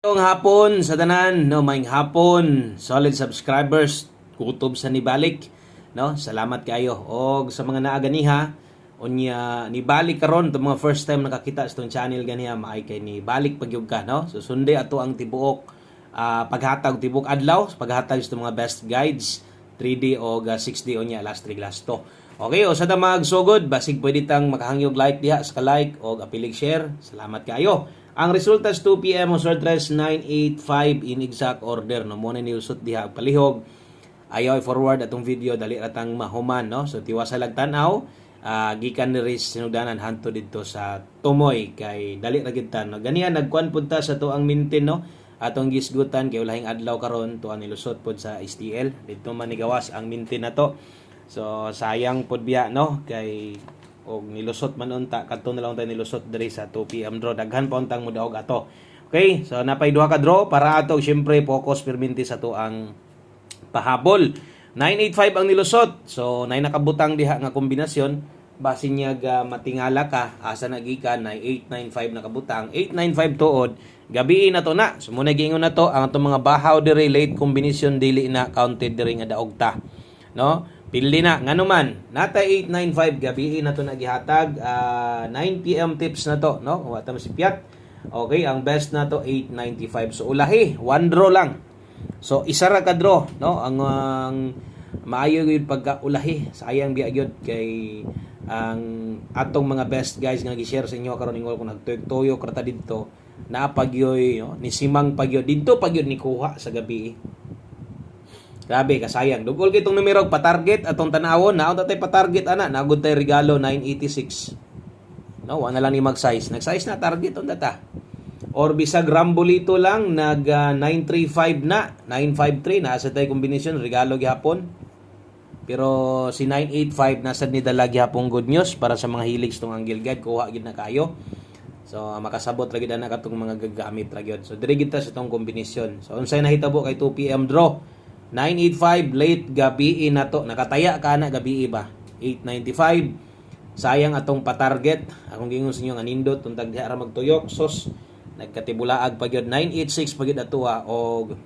Ngayong hapon sa tanan, no, maayong hapon, solid subscribers, kutob sa nibalik, no? Salamat kayo. Og sa mga naa ganiha, unya nibalik karon to mga first time nakakita sa tong channel ganiha, maay kay nibalik pagyud ka, no? So sunday ato ang tibuok paghatag tibuok adlaw, paghatag sa mga best guides 3D o 6D unya last 3 last 2. Okay, o sa damag sugod, basig pwede tang makahangyog like diha sa like o apilig share. Salamat kayo. Ang resulta sa 2 PM o sortres 985 in exact order, no? Muna niusot diha palihog. Ayaw forward atong video dali ratang mahuman, no? So tiwasa lag tanaw, gikan ni Riz sinugdanan hanto didto sa Tumoy kay dali ra gid tan, no? Ganiya nagkuan punta sa tuang mintin, no? Atong gisgutan kay ulahing adlaw karon tuang nilusot pod sa STL. Didto man ni gawas ang mintin nato. So sayang pod biya, no? Kay og nilusot man unta kadto na lang tayo nilusot diri sa 2 PM draw, daghan pa untang mudaog ato. Okay, so napay duha ka draw para ato syempre focus perminti sa to ang pahabol. 985 ang nilusot, so nay nakabutang diha nga kombinasyon base niya matingala ka asa nagikan na 895 nakabutang 895 tuod gabi na to na. So muna giingon na to ang atong mga bahaw diri late combination dili na counted diri nga daog ta, no? Pili na ngano man nata 895 gabi na to nagihatag 9 PM tips na to, no? Wa ta masipyat. Okay, ang best na to 895. So ulahi, one draw lang. So isa ra ka draw, no? Ang maayo gyud pagka ulahi. Sayang biya gyud kay ang atong mga best guys nga gi-share sa inyo karon ingol kung nagtuyo krata didto na pagyoy, no? Ni simang pagyo didto pagyo ni kuha sa gabi. Grabe kasayang. Dugol kay itong numero pa-target atong tanawon. Naon tatay pa-target ana. Nagud tay regalo 986. No, wa na lang ni mag-size. Nag-size na target on data. Or bisag rambolito lang nag 935 na, 953 na sa tay kombinasyon regalo gihapon. Pero si 985 nasa ni dala gihapon good news para sa mga hilig tong angle guide kuha gid na kayo. So makasabot ra gid na katong mga gagamit ra gyud. So diri gid ta sa tong kombinasyon. So unsay nahitabo kay 2 PM draw 985 late gabi na to. Nakataya ka na gabi ba? 895. Sayang atong pa-target. Akong gingon sa inyo nga nindot tuntag diha ra magtuyok sos nagkatibulaag pa gyud 986 pa gyud atoa og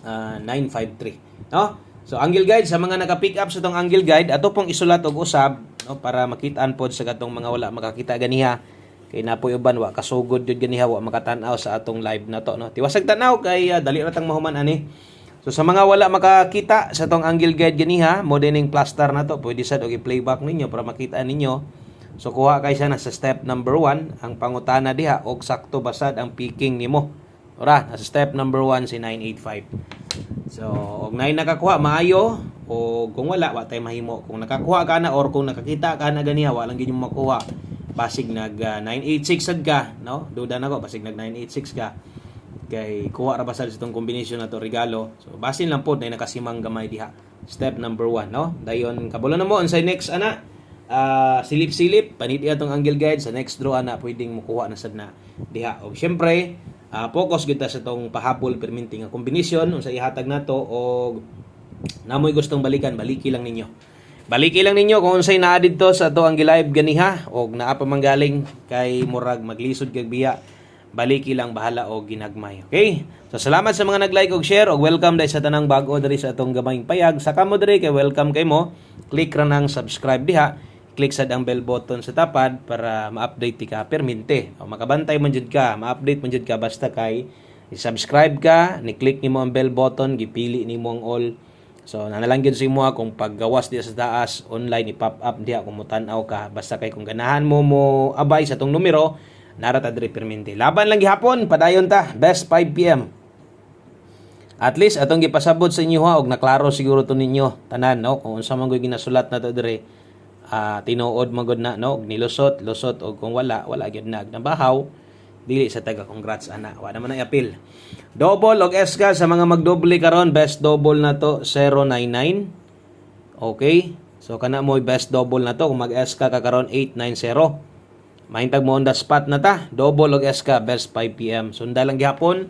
953, no? So angle guide sa mga naka-pick up sa tong angle guide ato pong isulat og usab, no, para makitaan pod sa katong mga wala makakita ganiha kay napoy uban wa kasugod jud ganiha wa makatan-aw sa atong live na to, no? Tiwasag tan-aw kay dali ra tang mahuman ani. So sa mga wala makakita sa tong angle guide ganiha, mo dining plaster na to, pwede sad og i-playback ninyo para makita ninyo. So kuha kay siya na sa step number 1, ang pangutana diha og sakto basad ang picking nimo. Ora, sa step number 1 si 985. So og 9 nakakuha maayo o kung wala wa tay mahimo. Kung nakakuha ka na or kung nakakita ka na ganiha, wala lang gyud mo makuha. Basig nag 986 sad ka, no? Duda nako basig nag 986 ka. Kay kuha ra basal sa itong combination na to regalo. So basin lang po na nakasimang gamay diha. Step number 1, no? Dayon kabulo na mo unsay next ana. Silip-silip paniti atong angle guide sa next draw ana pwedeng mukuha na sad na diha. Og syempre focus kita sa tong pahabol perminting nga combination unsay ihatag nato og namoy gustong balikan baliki lang ninyo. Baliki lang ninyo kung unsay naa didto sa ato ang live ganiha og naa pa manggaling kay murag maglisod kag biya. Baliki lang bahala o ginagmay. Okay? So salamat sa mga nag-like og share og welcome dai sa tanang bag-o diri sa atong gamayng payag. Sa kamo diri kay welcome kay mo. Click ra nang subscribe diha. Click sad ang bell button sa tapad para ma-update ti ka permente. O makabantay man jud ka, ma-update man jud ka basta kay i-subscribe ka, ni-click nimo ang bell button, gipili nimo ang all. So nanalang gyud sa imo kung paggawas diha sa taas online i-pop up diha kung mutan-aw ka basta kay kung ganahan mo abay sa tong numero narata diri permente. Laban lang gihapon, padayon ta. Best 5 PM. At least atong gipasabot sa inyo ha og naklaro siguro to ninyo tanan, no? Kung unsa man gyud ginasulat na to diri, tinuod magud na, no? Nilusot, lusot og kung wala gyud nabahaw. Dili sa taga congrats ana. Wa naman ang appeal. Double og SK sa mga magdoble karon, best double na to 099. Okay? So kana mo best double na to kung mag-SK ka karon 890. Mahintag mo on the spot na ta. Double og SK best 5 PM. Sunda lang gihapon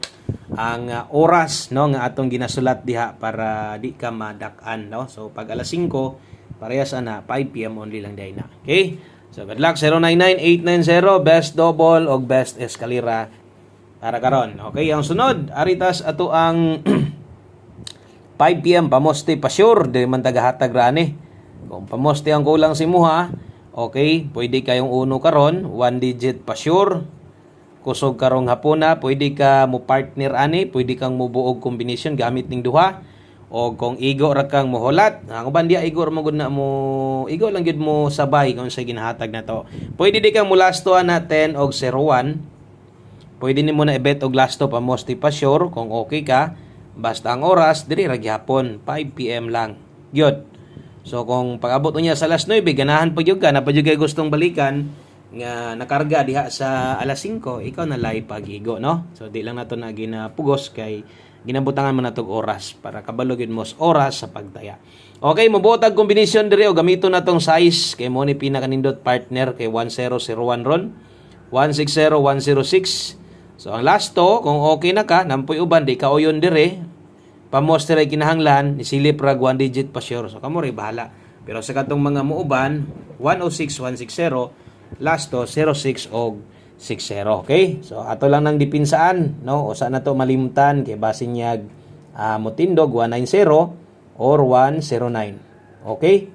ang oras, no, nga atong ginasulat diha para di ka madak-an, no. So pag alas 5 parehas ana 5 PM only lang day na. Okay? So good luck 099890 best double og best eskalera para karon. Okay, ang sunod aritas ato ang 5 PM pamoste pa sure di man tagahatag rani. Kung pamoste ang kulang si muha, okay, pwede kayong uno karon, 1 digit pa sure. Kusog karong hapuna, pwede ka mo partner ani, pwede kang mo buog combination gamit ning duha. O kung igo ra kang mohulat, ang uban dia igo ra mo gud na mo, igo lang gid mo sabay kung sa ginahatag na to. Pwede di kang mulastoan na 10 og 01. Pwede nimo na i-bet og lasto pamoste pa sure kung okay ka. Basta ang oras diri ra gyapon 5 PM lang. Gyud. So kung pag-abot niya sa alas 9, ganahan pa gyud ka, na pa gyud kay gustong balikan nga nakarga diha sa alas 5, ikaw na lay pagigo, no? So di lang nato na ginapugos kay ginabutangan man natog oras para kabalo gyud mo oras sa pagtaya. Okay, mabuot ang kombinasyon diri o gamiton natong size kay mo ni pinakanindot partner kay 1001 ron, 160 106. So ang lasto kung okay na ka, nampoy uban di ka uyon dire. Pamoste ray kinahanglan isilip rag 1 digit pa sure. So kamo ray bahala. Pero sa katong mga muuban 106 160, lasto 06 og 60. Okay? So ato lang nang dipinsaan, no? O sa nato malimtan kay basin niya motindog 190 or 109. Okay?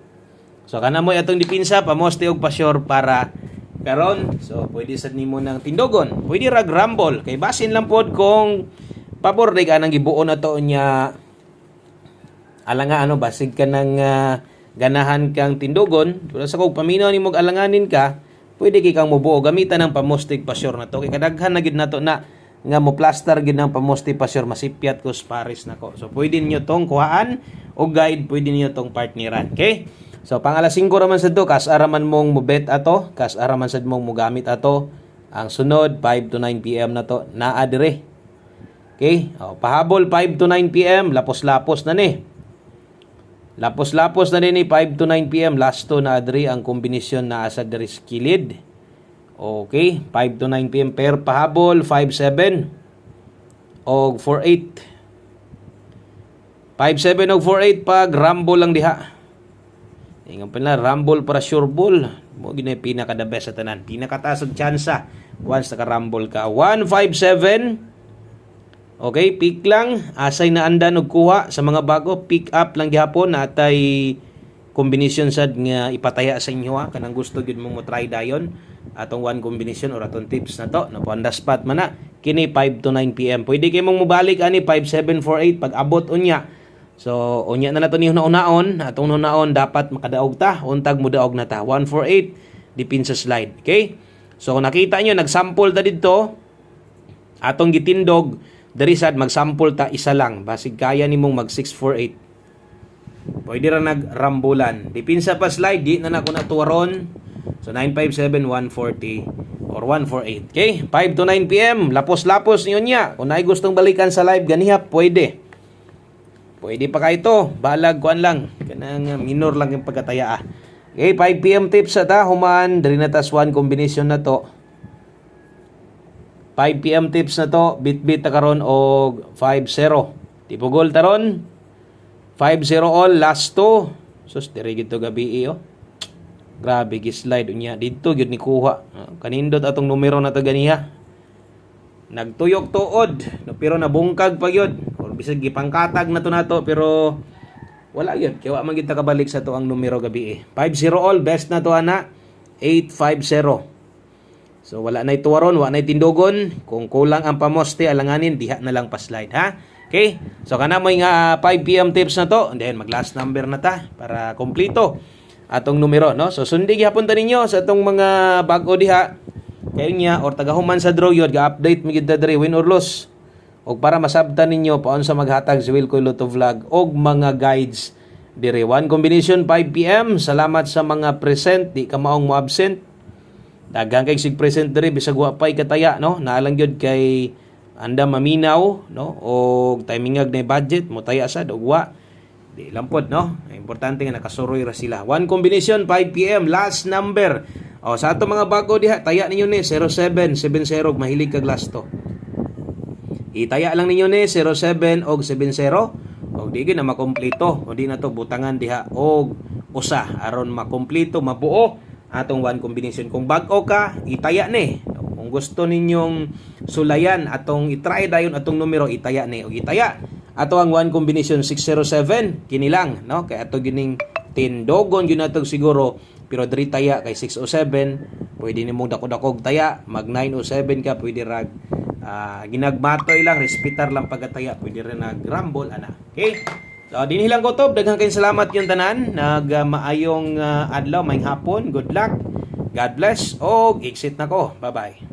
So kana mo atong dipinsa pamoste og pa sure para karon. So pwede sad nimo nang tindogon. Pwede rag rumble kay basin lang pod kung pabor day ka nang gibuon na to niya alanga basig ka nang ganahan kang tindogon. Pero sa kog paminaw nimo alanganin ka, pwede kay kang mubuo gamitan ng pamostig pasyor na to. Kay kadaghan na gid nato na nga mo plaster gid ng pamostig pasyor masipyat ko Paris nako. So pwede niyo tong kuhaan o guide, pwede niyo tong partneran. Okay? So pang alas 5 raman sad do kas araman mong mobet ato, kas araman sad mong mogamit ato. Ang sunod 5 to 9 PM na to naa dire. Okay? O, pahabol 5 to 9 PM, lapos-lapos na ni. Lapos-lapos na ni 5 to 9 PM, lasto na adri ang kombinasyon na asa diri sa kilid. Okay, 5 to 9 PM per pahabol, 5-7 og 4-8. 5-7 og 4-8 pag rumble lang diha. Ingon pa na rumble para sure ball. Mo gina pinaka the best sa tanan. Pinakataas og tsansa once naka-rumble ka. 1-5-7. Okay, pick lang, asay na andan og kuha sa mga bago, pick up lang gihapon natay combination sad nga ipataya sa inyo kanang gusto gyud mo try dayon atong one combination or atong tips na to na on the spot man na kini 5 to 9 PM. Pwede kay mong mobalik ani 5748 pag abot unya. So unya na nato ni una-unaon, atong una-unaon dapat makadaog ta, untag mo daog na ta. 148 dipin sa slide. Okay? So kung nakita nyo nagsample ta didto atong gitindog dari sad mag-sample ta isa lang. Basig kaya nimong mag 648. Pwede ra nagrambulan. Dipinsa pa slide, di na nako natuwaron. So 957 140 or 148. Okay? 5 to 9 PM. Lapos-lapos niyo niya. Kung naay gustong balikan sa live ganiha, pwede. Pwede pa ka ito. Balag kuan lang. Kanang minor lang yung pagkataya. Okay, 5 PM tips sa ta human diri na tas one combination na to. 5 PM tips na to, bit-bit ta karon og 5-0. Tipugol taron. 5-0 all last to. Sus diri gid to gabi oh. Grabe gi-slide unya didto gyud ni kuha. Kanindot atong numero na to ganiha. Nagtuyok tuod, no, pero nabungkag pa gyud. Or bisag gipangkatag na to nato pero wala gyud. Kaya wa man gid ta kabalik sa to ang numero gabi 5-0 all best na to ana. 8-5-0. So wala na ituwaron, wala na tindogon. Kung kulang ang pamoste, alanganin, diha na lang pa-slide, ha? Okay? So kana mo nga 5 PM tips na to. And then mag-last number na ta para kompleto atong numero, no? So sundi gihapon ta ninyo sa atong mga bago diha. Kayo niya or tagahuman sa draw yun, ga-update mi gid diri win or loss. Og para masabtan ninyo paon sa maghatag si Wilcoy Lotto Vlog og mga guides diri. One combination 5 PM. Salamat sa mga present, di ka maong mo absent. Daghang kay sig present diri bisag wa pay kataya, no? Naalang gyud kay anda maminaw, no? Og timingag na budget mo taya sad og wa di lampod, no? Importante nga nakasuroy ra sila. One combination 5 PM last number. O sa ato mga bago diha taya ninyo ni 0770 mahilig kag lasto. Itaya lang ninyo ni 07 og 70 og di gyud na makompleto. O di na to butangan diha og usa aron makompleto mabuo atong one combination. Kung bag-o ka, itaya ni. Kung gusto ninyong sulayan atong i-try dayon atong numero itaya ni og itaya ato ang one combination 607 kini lang no kay ato gining tindogon gyud natog siguro pero diri taya kay 607 pwede nimong dako-dakog taya mag 907 ka pwede rag ginagmatoy lang respetar lang pagkataya pwede rin nag-rumble ana okay. So, dinhi lang kutob. Daghang kayong salamat yung tanan. Maayong adlaw, maayong hapon. Good luck. God bless. O, exit na ko. Bye-bye.